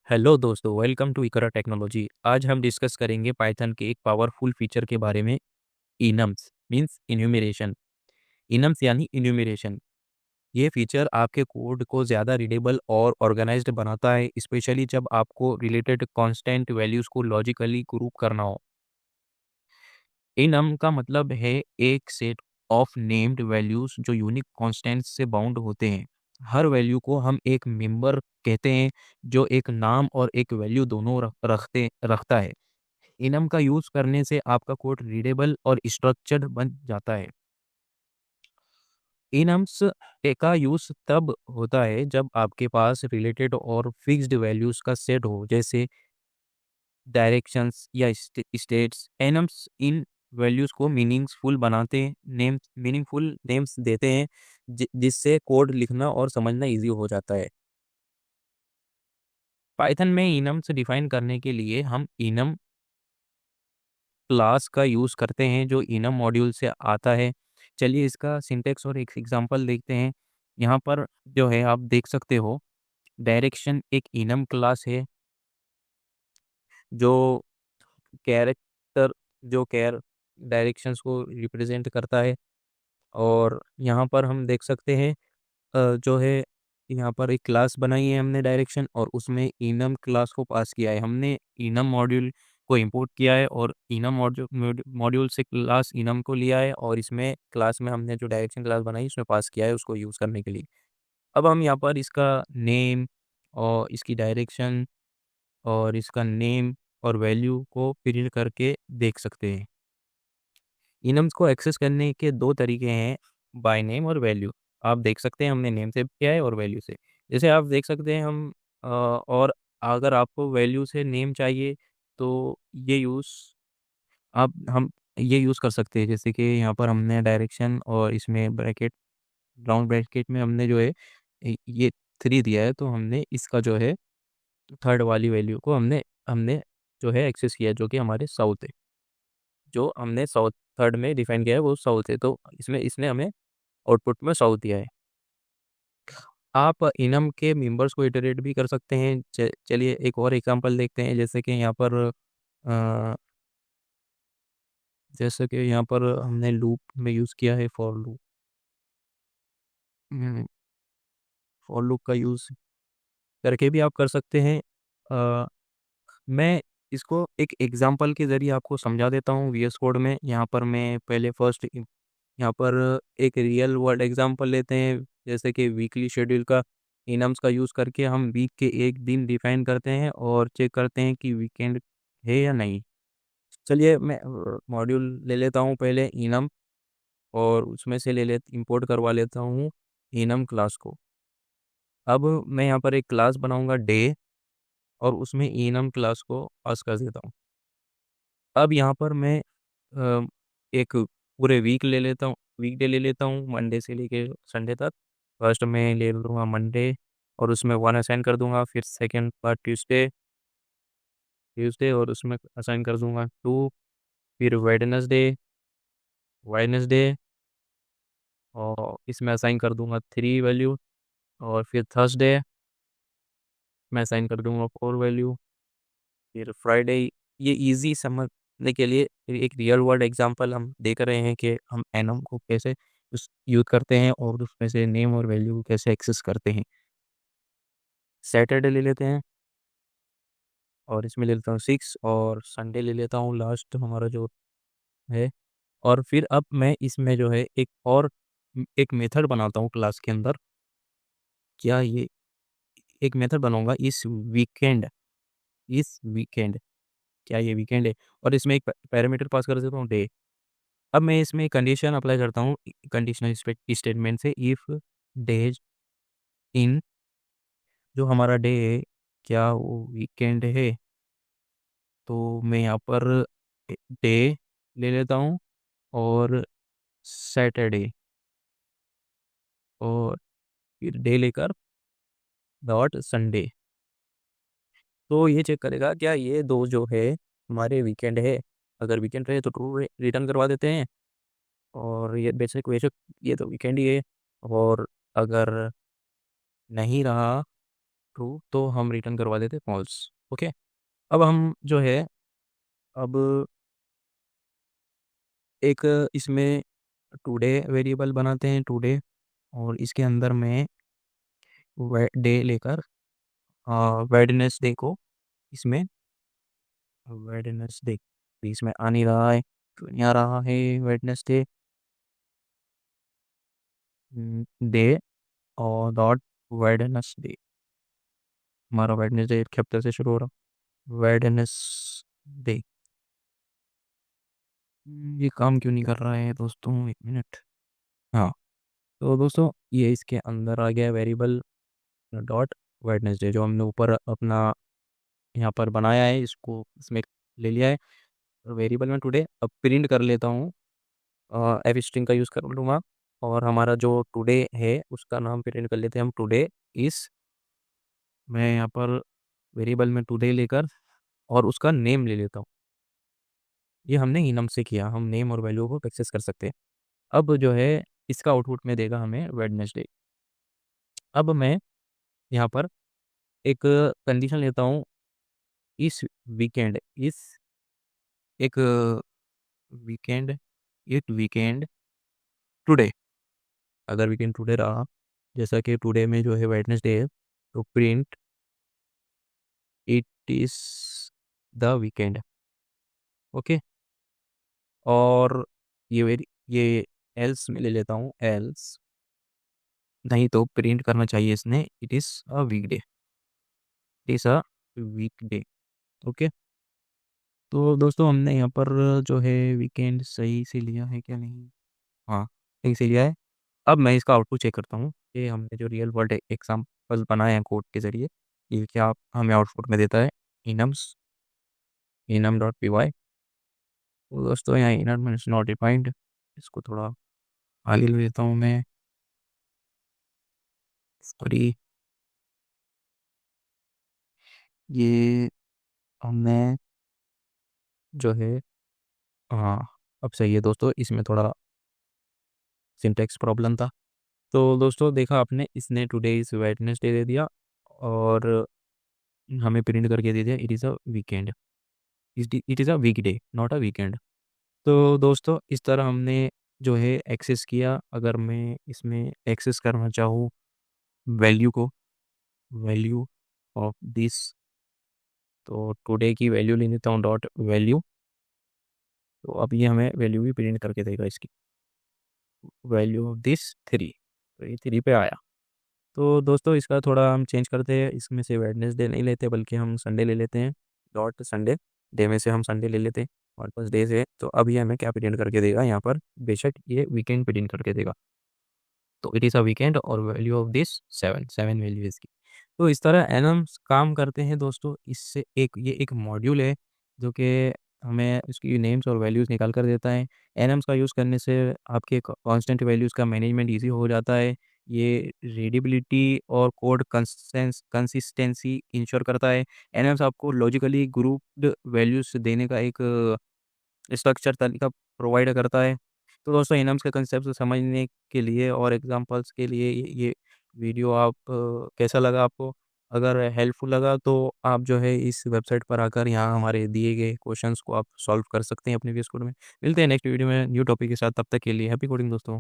Hello दोस्तों, welcome to Iqra technology. आज हम डिस्कस करेंगे पाइथन के एक पावरफुल फीचर के बारे में। इनम्स मींस इन्यूमरेशन। इनम्स यानी इन्यूमरेशन। ये फीचर आपके कोड को ज़्यादा रीडेबल और ऑर्गेनाइज्ड बनाता है, स्पेशली जब आपको रिलेटेड कांस्टेंट वैल्यूज़ को लॉजिकली ग्रुप करना हो। इनम का मतलब है एक सेट ऑफ नेम्ड वैल्यूज़ जो यूनिक कांस्टेंट्स से बाउंड होते हैं। हर वैल्यू को हम एक मेंबर कहते हैं जो एक नाम और एक वैल्यू दोनों रखता है। इनम का यूज़ करने से आपका कोड रीडेबल और स्ट्रक्चर्ड बन जाता है। इनम्स का यूज़ तब होता है जब आपके पास रिलेटेड और फिक्स्ड वैल्यूज़ का सेट हो, जैसे डायरेक्शंस या स्टेट्स। एनम्स इन वैल्यूज़ को मीनिंगफुल बनाते हैं, मीनिंगफुल नेम्स देते हैं, जिससे कोड लिखना और समझना इजी हो जाता है। पाइथन में इनम्स डिफाइन करने के लिए हम इनम क्लास का यूज़ करते हैं जो इनम मॉड्यूल से आता है। चलिए इसका सिंटैक्स और एक एग्जांपल देखते हैं। यहाँ पर जो है आप देख सकते हो, डायरेक्शन एक इनम क्लास है जो कैरेक्टर जो कैर डायरेक्शंस को रिप्रेजेंट करता है। और यहाँ पर हम देख सकते हैं, जो है यहाँ पर एक क्लास बनाई है हमने डायरेक्शन, और उसमें इनम क्लास को पास किया है हमने। इनम मॉड्यूल को इंपोर्ट किया है और इनम मॉड्यूल से क्लास इनम को लिया है, और इसमें क्लास में हमने जो डायरेक्शन क्लास बनाई उसमें पास किया है उसको यूज़ करने के लिए। अब हम यहाँ पर इसका नेम और इसकी डायरेक्शन और इसका नेम और वैल्यू को प्रिंट करके देख सकते हैं। इनम्स को एक्सेस करने के दो तरीके हैं, बाय नेम और वैल्यू। आप देख सकते हैं हमने नेम से किया है और वैल्यू से। जैसे आप देख सकते हैं और अगर आपको वैल्यू से नेम चाहिए तो ये यूज़ आप हम ये यूज़ कर सकते हैं। जैसे कि यहाँ पर हमने डायरेक्शन और इसमें ब्रैकेट, राउंड ब्रैकेट में हमने जो है ये 3 दिया है, तो हमने इसका जो है थर्ड वाली वैल्यू को हमने हमने जो है एक्सेस किया है, जो कि हमारे साउथ है। जो हमने साउथ थर्ड में डिफाइन किया है वो साउथ है, तो इसमें इसने हमें आउटपुट में साउथ दिया है। आप इनम के मेंबर्स को इटरेट भी कर सकते हैं। चलिए एक और एग्जांपल देखते हैं। अ, जैसे कि यहाँ पर हमने लूप में यूज़ किया है फॉर लूप। फॉर लूप का यूज़ करके भी आप कर सकते हैं। अ, मैं इसको एक एग्जांपल के ज़रिए आपको समझा देता हूँ वीएस कोड में। यहाँ पर मैं पहले फर्स्ट यहाँ पर एक रियल वर्ल्ड एग्जांपल लेते हैं, जैसे कि वीकली शेड्यूल का इनम्स का यूज़ करके हम वीक के एक दिन डिफाइन करते हैं और चेक करते हैं कि वीकेंड है या नहीं। चलिए मैं मॉड्यूल ले लेता हूँ पहले इनम, और उसमें से ले ले इंपोर्ट करवा लेता हूँ इनम क्लास को। अब मैं यहाँ पर एक क्लास बनाऊंगा डे, और उसमें इनम क्लास को पास कर देता हूँ। अब यहाँ पर मैं एक पूरे वीकडे ले लेता हूँ, मंडे से लेके संडे तक। फर्स्ट में ले लूँगा मंडे, और उसमें 1 असाइन कर दूंगा। फिर सेकंड पार्ट ट्यूसडे ट्यूसडे और उसमें असाइन कर दूंगा 2। फिर वेडनेसडे और इसमें असाइन कर दूंगा 3 वैल्यू। और फिर थर्सडे मैं असाइन कर दूंगा 4 वैल्यू। फिर फ्राइडे। ये इजी समझने के लिए एक रियल वर्ल्ड एग्जांपल हम देख रहे हैं कि हम एनम को कैसे यूज करते हैं और उसमें से नेम और वैल्यू को कैसे एक्सेस करते हैं। सैटरडे ले लेते हैं, और इसमें ले लेता हूँ 6, और संडे ले लेता हूँ लास्ट हमारा जो है। और फिर अब मैं इसमें जो है एक मेथड बनाता हूँ क्लास के अंदर। क्या ये एक मेथड बनाऊंगा इस वीकेंड, क्या ये वीकेंड है, और इसमें एक पैरामीटर पास कर देता हूँ डे। अब मैं इसमें कंडीशन अप्लाई करता हूँ कंडीशनल स्टेटमेंट से, इफ डेज इन, जो हमारा डे है क्या वो वीकेंड है। तो मैं यहाँ पर डे ले लेता हूँ, और सैटरडे, और फिर डे लेकर डॉट संडे। तो ये चेक करेगा क्या ये दो जो है हमारे वीकेंड है। अगर वीकेंड रहे तो ट्रू रिटर्न करवा देते हैं, और ये बेशक बेशक ये तो वीकेंड ही है। और अगर नहीं रहा ट्रू तो हम रिटर्न करवा देते फॉल्स। ओके, अब हम जो है अब एक इसमें टुडे वेरिएबल बनाते हैं टुडे, और इसके अंदर में डे लेकर वेडनेसडे को इसमें वेडनेसडे इसमें आ नहीं रहा है, क्यों नहीं आ रहा है वेडनेसडे डे और डॉट वेडनेसडे। हमारा वेडनेसडे एक हफ्ते से शुरू हो रहा, वेडनेसडे। ये काम क्यों नहीं कर रहा है दोस्तों, एक मिनट। हाँ, तो दोस्तों ये इसके अंदर आ गया वेरिएबल डॉट वेडनेसडे, जो हमने ऊपर अपना यहाँ पर बनाया है, इसको इसमें ले लिया है वेरिएबल में टुडे। अब प्रिंट कर लेता हूँ, एफ स्ट्रिंग का यूज़ कर लूँगा, और हमारा जो टुडे है उसका नाम प्रिंट कर लेते हैं हम टुडे इस। मैं यहाँ पर वेरिएबल में टुडे लेकर और उसका नेम ले लेता हूँ। ये हमने इनम से किया, हम नेम और वैल्यू को एक्सेस कर सकते हैं। अब जो है इसका आउटपुट में देगा हमें वेडनेसडे। अब मैं यहाँ पर एक कंडीशन लेता हूँ, इस वीकेंड इस एक वीकेंड एक वीकेंड टुडे। अगर वीकेंड टुडे रहा, जैसा कि टुडे में जो है वेडनेसडे है, तो print it is the weekend. Okay, और ये एल्स में ले लेता हूँ, एल्स नहीं तो प्रिंट करना चाहिए इसने it is a weekday, it is a weekday. Okay, तो दोस्तों हमने यहाँ पर जो है वीकेंड सही से लिया है क्या नहीं। हाँ, सही से लिया है। अब मैं इसका आउटपुट चेक करता हूँ कि हमने जो रियल वर्ल्ड एग्जाम्पल बनाए हैं कोड के ज़रिए, ये क्या हमें आउटपुट में देता है। इनम्स इनम डॉट पी वाई। तो दोस्तों यहाँ इनम इज नॉट डिफाइंड, इसको थोड़ा आगे ले लेता हूँ मैं। सॉरी, ये हमने जो है, हाँ अब सही है दोस्तों, इसमें थोड़ा सिंटेक्स प्रॉब्लम था। तो दोस्तों देखा आपने, इसने टुडे इज़ वेडनेसडे दे दिया और हमें प्रिंट करके दे दिया it is a weekend, it is a weekday not a weekend. तो दोस्तों इस तरह हमने जो है एक्सेस किया। अगर मैं इसमें एक्सेस करना चाहूँ वैल्यू को, वैल्यू ऑफ दिस, तो टुडे की वैल्यू ले लेता हूँ डॉट वैल्यू। तो अब ये हमें वैल्यू भी प्रिंट करके देगा इसकी, वैल्यू ऑफ दिस 3। तो ये 3 पे आया। तो दोस्तों इसका थोड़ा हम चेंज करते हैं, इसमें से वेडनेसडे नहीं लेते बल्कि हम संडे ले लेते हैं, डॉट संडे। डे में से हम संडे ले लेते हैं, और बस डे से। तो अब ये हमें क्या प्रिंट करके देगा यहाँ पर, बेशक ये वीकेंड प्रिंट करके देगा। तो इट इज़ अ वीकेंड और वैल्यू ऑफ दिस 7, 7 वैल्यू इसकी। तो इस तरह एनम्स काम करते हैं दोस्तों। इससे ये एक मॉड्यूल है जो कि हमें उसकी नेम्स और वैल्यूज़ निकाल कर देता है। एनम्स का यूज़ करने से आपके कांस्टेंट वैल्यूज़ का मैनेजमेंट ईजी हो जाता है। ये रीडेबिलिटी और कोड कंसिस्टेंसी इंश्योर करता है। एनम्स आपको लॉजिकली ग्रुप्ड वैल्यूज़ देने का एक स्ट्रक्चर तरीका प्रोवाइड करता है। तो दोस्तों इनम्स के कंसेप्ट को समझने के लिए और एग्जांपल्स के लिए ये वीडियो आप कैसा लगा आपको? अगर हेल्पफुल लगा तो आप जो है इस वेबसाइट पर आकर यहाँ हमारे दिए गए क्वेश्चंस को आप सॉल्व कर सकते हैं अपने वी एस कोड में। मिलते हैं नेक्स्ट वीडियो में न्यू टॉपिक के साथ, तब तक के लिए हैप्पी कोडिंग दोस्तों।